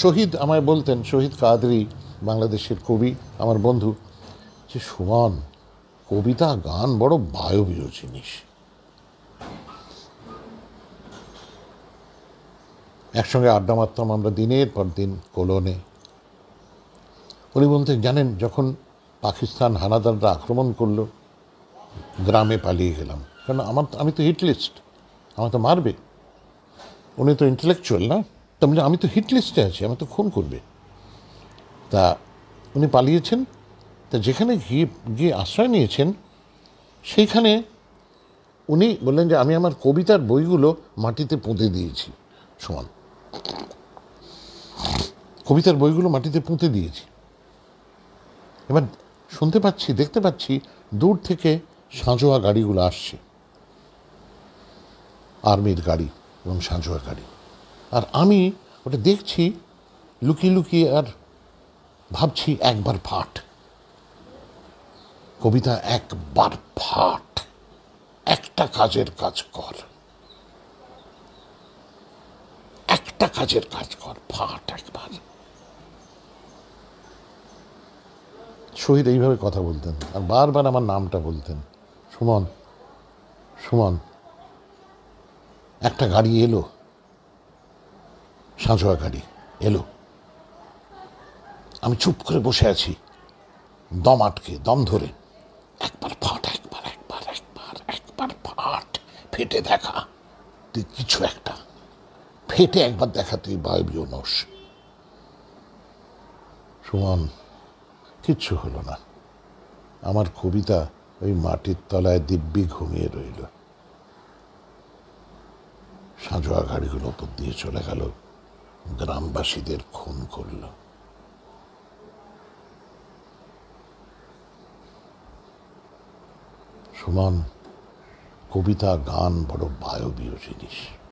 শহীদ আমায় বলতেন, শহীদ কাদরী বাংলাদেশের কবি, আমার বন্ধু, যে সুমন, কবিতা গান বড় বায়বীয় জিনিস। একসঙ্গে আড্ডা মারতাম আমরা দিনের পর দিন কোলনে। উনি বলতেন, জানেন, যখন পাকিস্তান হানাদাররা আক্রমণ করলো, গ্রামে পালিয়ে গেলাম, কারণ আমি তো হিট লিস্ট, আমার তো মারবে। উনি তো ইন্টেলেকচুয়াল না, তেমনি আমি তো হিট লিস্টে আছি, আমার তো খুন করবে। তা উনি পালিয়েছেন, তা যেখানে গিয়ে গিয়ে আশ্রয় নিয়েছেন, সেইখানে উনি বললেন যে আমি আমার কবিতার বইগুলো মাটিতে পুঁতে দিয়েছি। সমান কবিতার বইগুলো মাটিতে পুঁতে দিয়েছি। এবার শুনতে পাচ্ছি, দেখতে পাচ্ছি দূর থেকে সাঁজোয়া গাড়িগুলো আসছে, আর্মির গাড়ি এবং সাঁজোয়া গাড়ি। আর আমি ওটা দেখছি লুকিয়ে লুকিয়ে, আর ভাবছি একবার ফাট, কবিতা একবার ফাট, একটা কাজের কাজ কর, একটা কাজের কাজ কর, ফাট একবার। শহীদ এইভাবে কথা বলতেন, আর বারবার আমার নামটা বলতেন, সুমন, সুমন। একটা গাড়ি এলো, সাঁজোয়া গাড়ি এলো, আমি চুপ করে বসে আছি, দম আটকে, দম ধরে, একবার ফাট, একবার, একবার, একবার, একবার ফাট, ফেটে দেখা তুই কিছু একটা, ফেটে একবার দেখা তুই বায়বীয় নস। সুমন, কিচ্ছু হলো না, আমার কবিতা ওই মাটির তলায় দিব্যি ঘুমিয়ে রইল। সাঁজোয়া গাড়িগুলো ওপর দিয়ে চলে গেল, গ্রামবাসীদের খুন করল। সুমন, কবিতা গান বড় বায়বীয় জিনিস।